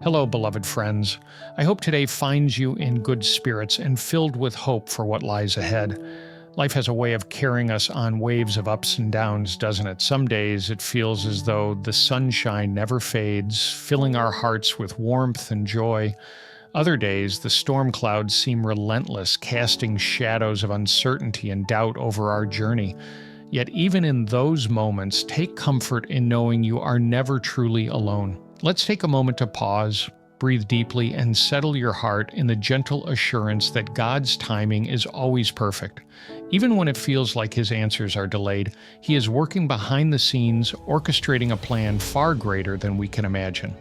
Hello, beloved friends. I hope today finds you in good spirits and filled with hope for what lies ahead. Life has a way of carrying us on waves of ups and downs, doesn't it? Some days it feels as though the sunshine never fades, filling our hearts with warmth and joy. Other days, the storm clouds seem relentless, casting shadows of uncertainty and doubt over our journey. Yet even in those moments, take comfort in knowing you are never truly alone. Let's take a moment to pause, breathe deeply, and settle your heart in the gentle assurance that God's timing is always perfect. Even when it feels like His answers are delayed, He is working behind the scenes, orchestrating a plan far greater than we can imagine.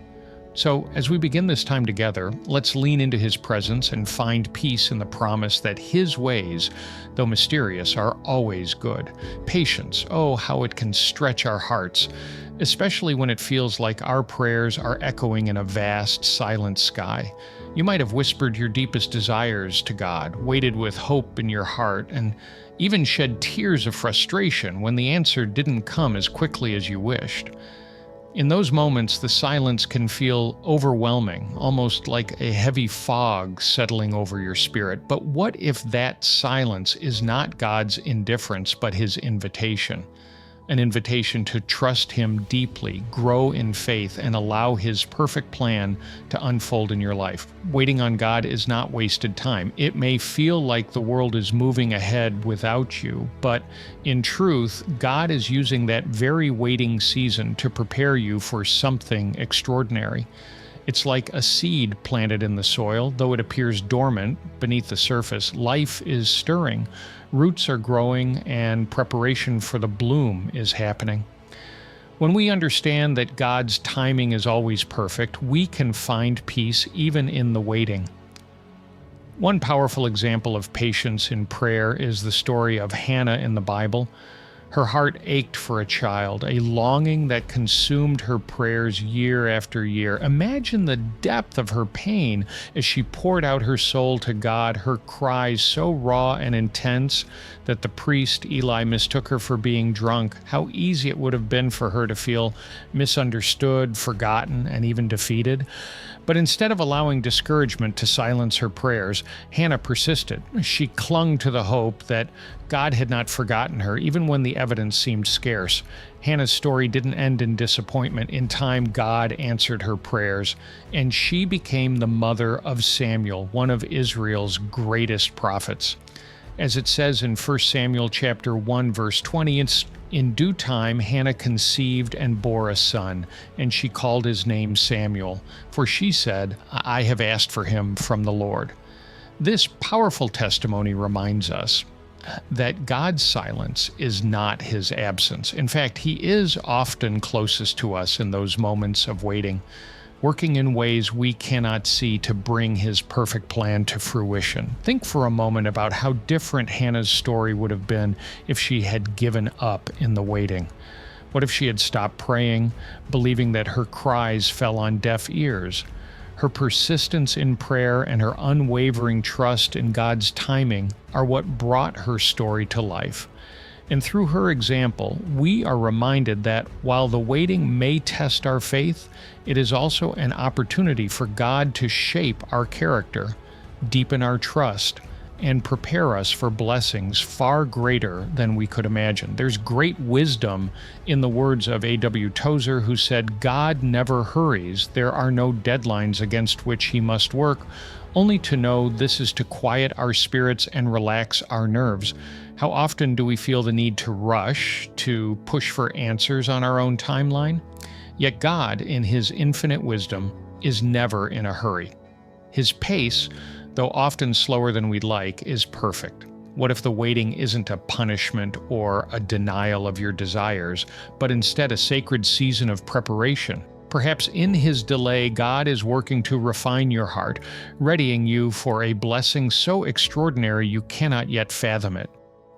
So, as we begin this time together, let's lean into His presence and find peace in the promise that His ways, though mysterious, are always good. Patience, oh, how it can stretch our hearts, especially when it feels like our prayers are echoing in a vast, silent sky. You might have whispered your deepest desires to God, waited with hope in your heart, and even shed tears of frustration when the answer didn't come as quickly as you wished. In those moments, the silence can feel overwhelming, almost like a heavy fog settling over your spirit. But what if that silence is not God's indifference, but His invitation? An invitation to trust Him deeply, grow in faith, and allow His perfect plan to unfold in your life. Waiting on God is not wasted time. It may feel like the world is moving ahead without you, but in truth, God is using that very waiting season to prepare you for something extraordinary. It's like a seed planted in the soil. Though it appears dormant beneath the surface, life is stirring. Roots are growing and preparation for the bloom is happening. When we understand that God's timing is always perfect, we can find peace even in the waiting. One powerful example of patience in prayer is the story of Hannah in the Bible. Her heart ached for a child, a longing that consumed her prayers year after year. Imagine the depth of her pain as she poured out her soul to God, her cries so raw and intense that the priest Eli mistook her for being drunk. How easy it would have been for her to feel misunderstood, forgotten, and even defeated. But instead of allowing discouragement to silence her prayers, Hannah persisted. She clung to the hope that God had not forgotten her, even when the evidence seemed scarce. Hannah's story didn't end in disappointment. In time, God answered her prayers, and she became the mother of Samuel, one of Israel's greatest prophets. As it says in 1 Samuel chapter 1, verse 20, in due time Hannah conceived and bore a son, and she called his name Samuel, for she said, I have asked for him from the Lord. This powerful testimony reminds us that God's silence is not His absence. In fact, He is often closest to us in those moments of waiting, working in ways we cannot see to bring His perfect plan to fruition. Think for a moment about how different Hannah's story would have been if she had given up in the waiting. What if she had stopped praying, believing that her cries fell on deaf ears? Her persistence in prayer and her unwavering trust in God's timing are what brought her story to life. And through her example, we are reminded that while the waiting may test our faith, it is also an opportunity for God to shape our character, deepen our trust, and prepare us for blessings far greater than we could imagine. There's great wisdom in the words of A.W. Tozer, who said, God never hurries. There are no deadlines against which He must work, only to know this is to quiet our spirits and relax our nerves. How often do we feel the need to rush, to push for answers on our own timeline? Yet God, in His infinite wisdom, is never in a hurry. His pace, though often slower than we'd like, is perfect. What if the waiting isn't a punishment or a denial of your desires, but instead a sacred season of preparation? Perhaps in His delay, God is working to refine your heart, readying you for a blessing so extraordinary you cannot yet fathom it.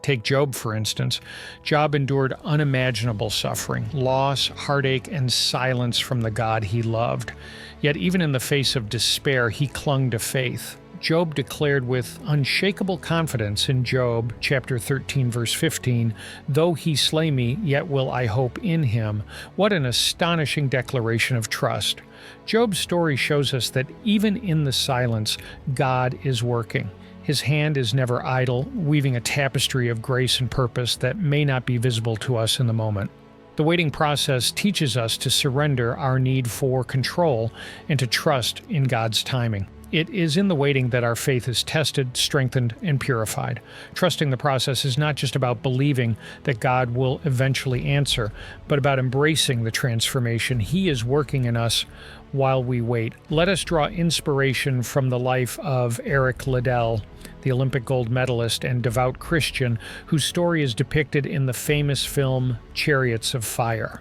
Take Job, for instance. Job endured unimaginable suffering, loss, heartache, and silence from the God he loved. Yet even in the face of despair, he clung to faith. Job declared with unshakable confidence in Job chapter 13, verse 15, "Though he slay me, yet will I hope in him." What an astonishing declaration of trust. Job's story shows us that even in the silence, God is working. His hand is never idle, weaving a tapestry of grace and purpose that may not be visible to us in the moment. The waiting process teaches us to surrender our need for control and to trust in God's timing. It is in the waiting that our faith is tested, strengthened, and purified. Trusting the process is not just about believing that God will eventually answer, but about embracing the transformation He is working in us while we wait. Let us draw inspiration from the life of Eric Liddell, the Olympic gold medalist and devout Christian whose story is depicted in the famous film Chariots of Fire.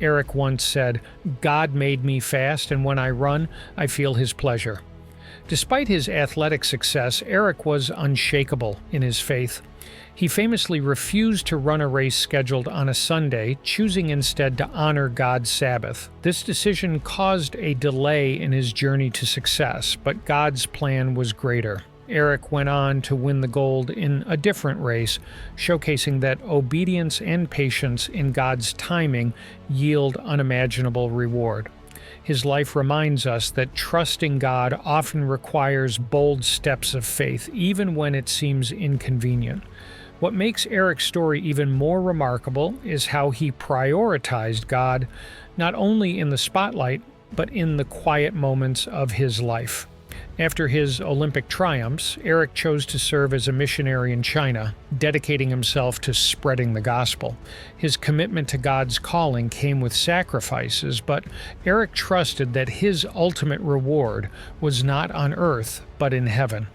Eric once said, "God made me fast, and when I run, I feel His pleasure." Despite his athletic success, Eric was unshakable in his faith. He famously refused to run a race scheduled on a Sunday, choosing instead to honor God's Sabbath. This decision caused a delay in his journey to success, but God's plan was greater. Eric went on to win the gold in a different race, showcasing that obedience and patience in God's timing yield unimaginable reward. His life reminds us that trusting God often requires bold steps of faith, even when it seems inconvenient. What makes Eric's story even more remarkable is how he prioritized God, not only in the spotlight, but in the quiet moments of his life. After his Olympic triumphs, Eric chose to serve as a missionary in China, dedicating himself to spreading the gospel. His commitment to God's calling came with sacrifices, but Eric trusted that his ultimate reward was not on earth, but in heaven.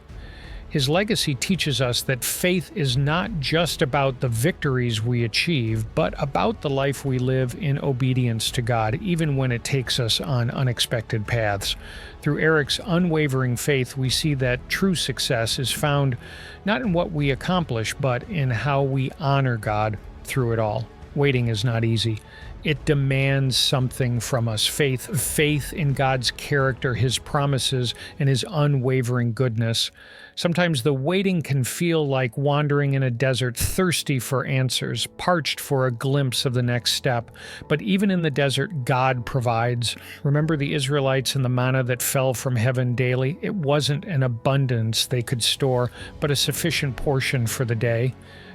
His legacy teaches us that faith is not just about the victories we achieve, but about the life we live in obedience to God, even when it takes us on unexpected paths. Through Eric's unwavering faith, we see that true success is found not in what we accomplish, but in how we honor God through it all. Waiting is not easy. It demands something from us. Faith in God's character, His promises, and His unwavering goodness. Sometimes the waiting can feel like wandering in a desert, thirsty for answers, parched for a glimpse of the next step. But even in the desert, God provides. Remember the Israelites and the manna that fell from heaven daily? It wasn't an abundance they could store, but a sufficient portion for the day.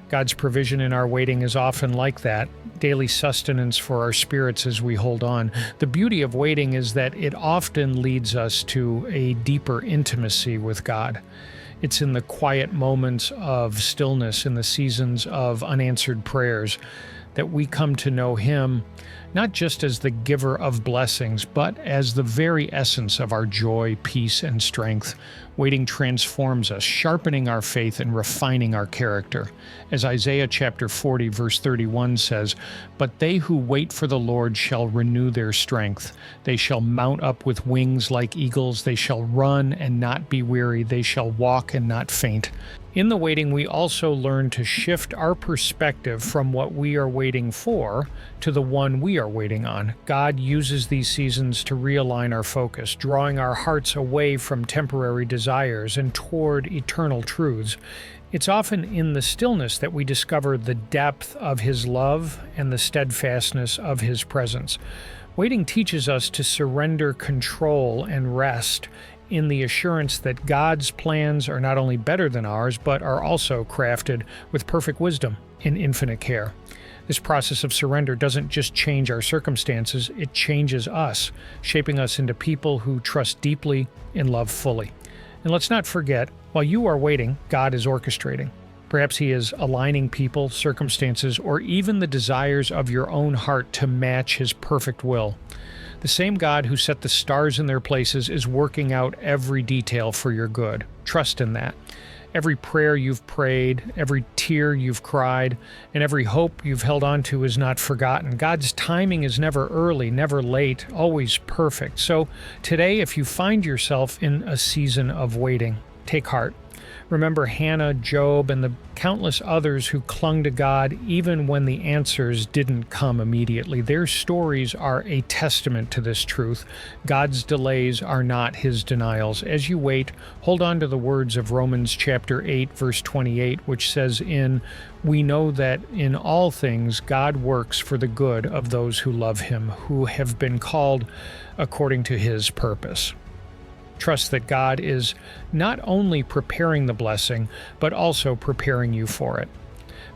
God's provision in our waiting is often like that, daily sustenance for our spirits as we hold on. The beauty of waiting is that it often leads us to a deeper intimacy with God. It's in the quiet moments of stillness, in the seasons of unanswered prayers, that we come to know Him, not just as the giver of blessings, but as the very essence of our joy, peace, and strength. Waiting transforms us, sharpening our faith and refining our character. As Isaiah chapter 40, verse 31 says, "But they who wait for the Lord shall renew their strength. They shall mount up with wings like eagles. They shall run and not be weary. They shall walk and not faint." In the waiting, we also learn to shift our perspective from what we are waiting for to the one we are waiting on. God uses these seasons to realign our focus, drawing our hearts away from temporary desires and toward eternal truths. It's often in the stillness that we discover the depth of His love and the steadfastness of His presence. Waiting teaches us to surrender control and rest in the assurance that God's plans are not only better than ours, but are also crafted with perfect wisdom and infinite care. This process of surrender doesn't just change our circumstances, it changes us, shaping us into people who trust deeply and love fully. And let's not forget, while you are waiting, God is orchestrating. Perhaps He is aligning people, circumstances, or even the desires of your own heart to match His perfect will. The same God who set the stars in their places is working out every detail for your good. Trust in that. Every prayer you've prayed, every tear you've cried, and every hope you've held on to is not forgotten. God's timing is never early, never late, always perfect. So today, if you find yourself in a season of waiting, take heart. Remember Hannah, Job, and the countless others who clung to God even when the answers didn't come immediately. Their stories are a testament to this truth. God's delays are not his denials. As you wait, hold on to the words of Romans chapter 8, verse 28, which says, "We know that in all things God works for the good of those who love him, who have been called according to his purpose." Trust that God is not only preparing the blessing, but also preparing you for it.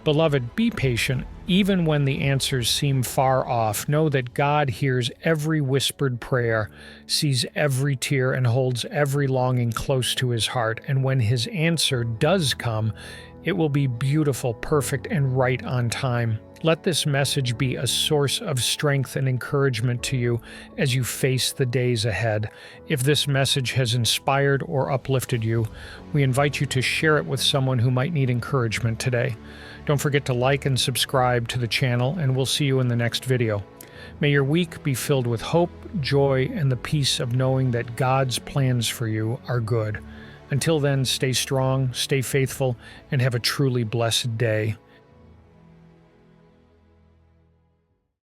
Beloved, be patient even when the answers seem far off. Know that God hears every whispered prayer, sees every tear, and holds every longing close to his heart. And when his answer does come, it will be beautiful, perfect, and right on time. Let this message be a source of strength and encouragement to you as you face the days ahead. If this message has inspired or uplifted you, we invite you to share it with someone who might need encouragement today. Don't forget to like and subscribe to the channel, and we'll see you in the next video. May your week be filled with hope, joy, and the peace of knowing that God's plans for you are good. Until then, stay strong, stay faithful, and have a truly blessed day.